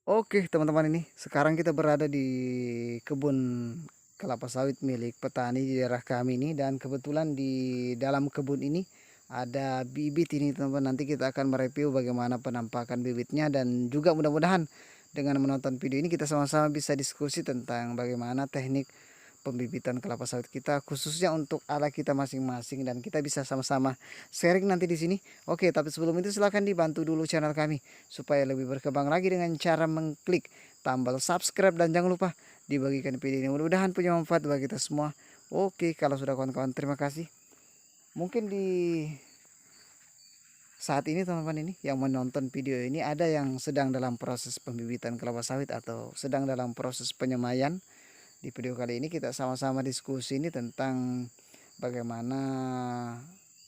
Oke teman-teman, ini sekarang kita berada di kebun kelapa sawit milik petani di daerah kami ini, dan kebetulan di dalam kebun ini ada bibit ini teman-teman. Nanti kita akan mereview bagaimana penampakan bibitnya, dan juga mudah-mudahan dengan menonton video ini kita sama-sama bisa diskusi tentang bagaimana teknik pembibitan kelapa sawit kita, khususnya untuk ala kita masing-masing, dan kita bisa sama-sama sharing nanti di sini. Oke, tapi sebelum itu silahkan dibantu dulu channel kami supaya lebih berkembang lagi dengan cara mengklik tombol subscribe, dan jangan lupa dibagikan video ini. Mudah-mudahan punya manfaat bagi kita semua. Oke, kalau sudah kawan-kawan, terima kasih. Mungkin di saat ini teman-teman ini yang menonton video ini ada yang sedang dalam proses pembibitan kelapa sawit atau sedang dalam proses penyemaian. Di video kali ini kita sama-sama diskusi ini tentang bagaimana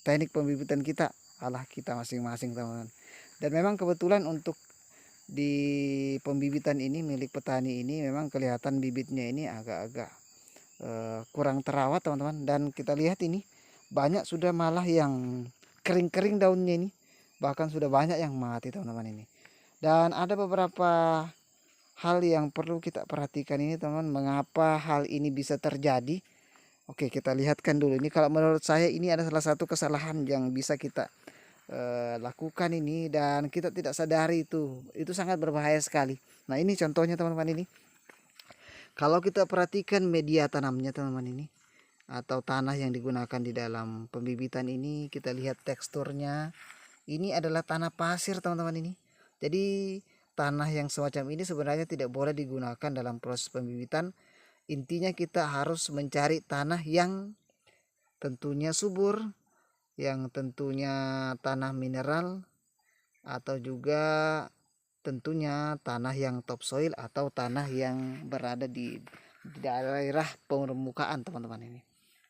teknik pembibitan kita ala kita masing-masing teman-teman. Dan memang kebetulan untuk di pembibitan ini milik petani ini memang kelihatan bibitnya ini agak-agak kurang terawat teman-teman. Dan kita lihat ini banyak sudah malah yang kering-kering daunnya ini, bahkan sudah banyak yang mati teman-teman ini. Dan ada beberapa hal yang perlu kita perhatikan ini teman-teman, mengapa hal ini bisa terjadi. Oke, kita lihatkan dulu ini. Kalau menurut saya ini ada salah satu kesalahan yang bisa kita lakukan ini, dan kita tidak sadari itu sangat berbahaya sekali. Nah, ini contohnya teman-teman ini. Kalau kita perhatikan media tanamnya teman-teman ini, atau tanah yang digunakan di dalam pembibitan ini, kita lihat teksturnya. Ini adalah tanah pasir teman-teman ini. Jadi tanah yang semacam ini sebenarnya tidak boleh digunakan dalam proses pembibitan. Intinya kita harus mencari tanah yang tentunya subur, yang tentunya tanah mineral, atau juga tentunya tanah yang topsoil atau tanah yang berada di daerah permukaan teman-teman ini.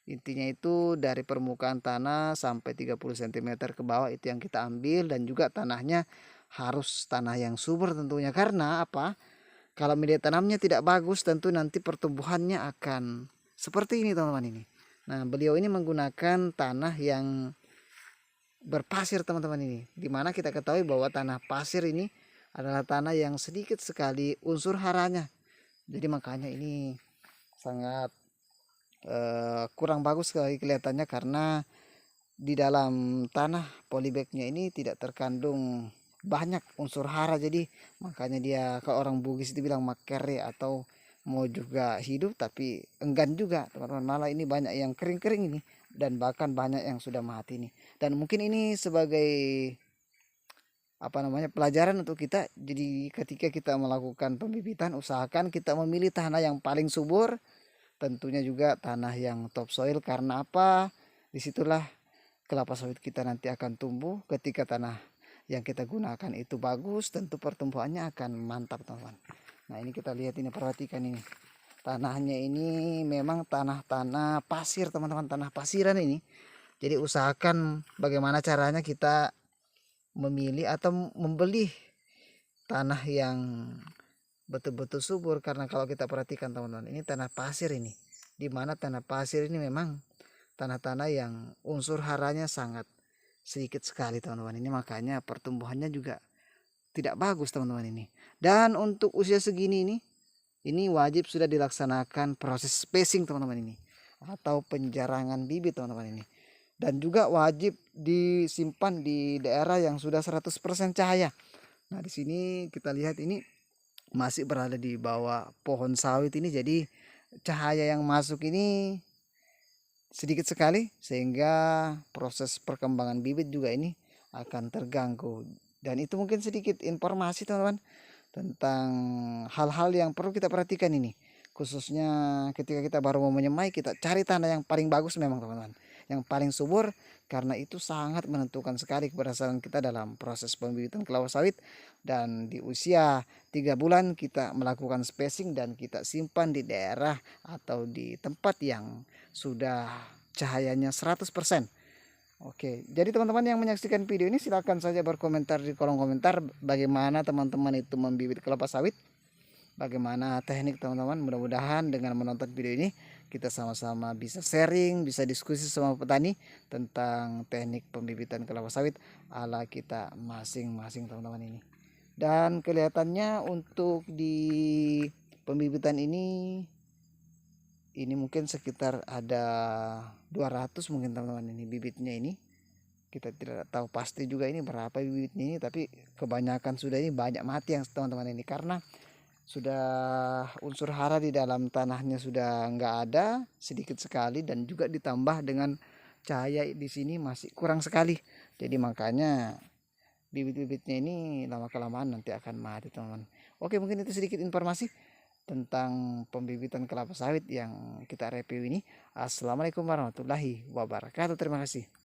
Intinya itu dari permukaan tanah sampai 30 cm ke bawah itu yang kita ambil, dan juga tanahnya harus tanah yang subur tentunya. Karena apa? Kalau media tanamnya tidak bagus, tentu nanti pertumbuhannya akan seperti ini teman-teman ini. Nah, beliau ini menggunakan tanah yang berpasir teman-teman ini, dimana kita ketahui bahwa tanah pasir ini adalah tanah yang sedikit sekali unsur haranya. Jadi makanya ini sangat kurang bagus sekali kelihatannya, karena di dalam tanah polybagnya ini tidak terkandung banyak unsur hara. Jadi makanya dia, kalau orang Bugis itu bilang makere, atau mau juga hidup tapi enggan juga teman-teman. Malah ini banyak yang kering-kering ini, dan bahkan banyak yang sudah mati nih. Dan mungkin ini sebagai pelajaran untuk kita. Jadi ketika kita melakukan pembibitan, usahakan kita memilih tanah yang paling subur, tentunya juga tanah yang topsoil. Karena apa? Disitulah kelapa sawit kita nanti akan tumbuh. Ketika tanah yang kita gunakan itu bagus, tentu pertumbuhannya akan mantap teman-teman. Nah, ini kita lihat ini, perhatikan ini. Tanahnya ini memang tanah-tanah pasir teman-teman, tanah pasiran ini. Jadi usahakan bagaimana caranya kita memilih atau membeli tanah yang betul-betul subur. Karena kalau kita perhatikan teman-teman, ini tanah pasir ini, dimana tanah pasir ini memang tanah-tanah yang unsur haranya sangat sedikit sekali teman-teman ini. Makanya pertumbuhannya juga tidak bagus teman-teman ini. Dan untuk usia segini ini wajib sudah dilaksanakan proses spacing teman-teman ini, atau penjarangan bibit teman-teman ini. Dan juga wajib disimpan di daerah yang sudah 100% cahaya. Nah, di sini kita lihat ini masih berada di bawah pohon sawit ini, jadi cahaya yang masuk ini sedikit sekali, sehingga proses perkembangan bibit juga ini akan terganggu. Dan itu mungkin sedikit informasi teman-teman tentang hal-hal yang perlu kita perhatikan ini, khususnya ketika kita baru mau menyemai. Kita cari tanah yang paling bagus memang teman-teman, yang paling subur, karena itu sangat menentukan sekali keberhasilan kita dalam proses pembibitan kelapa sawit. Dan di usia 3 bulan kita melakukan spacing, dan kita simpan di daerah atau di tempat yang sudah cahayanya 100%. Oke, jadi teman-teman yang menyaksikan video ini silahkan saja berkomentar di kolom komentar bagaimana teman-teman itu membibit kelapa sawit, bagaimana teknik teman-teman. Mudah-mudahan dengan menonton video ini kita sama-sama bisa sharing, bisa diskusi sama petani tentang teknik pembibitan kelapa sawit ala kita masing-masing teman-teman ini. Dan kelihatannya untuk di pembibitan ini mungkin sekitar ada 200 mungkin teman-teman ini bibitnya ini. Kita tidak tahu pasti juga ini berapa bibitnya ini, tapi kebanyakan sudah ini banyak mati yang teman-teman ini karena sudah unsur hara di dalam tanahnya sudah enggak ada, sedikit sekali, dan juga ditambah dengan cahaya di sini masih kurang sekali. Jadi makanya bibit-bibitnya ini lama kelamaan nanti akan mati teman-teman. Oke, mungkin itu sedikit informasi tentang pembibitan kelapa sawit yang kita review ini. Assalamualaikum warahmatullahi wabarakatuh. Terima kasih.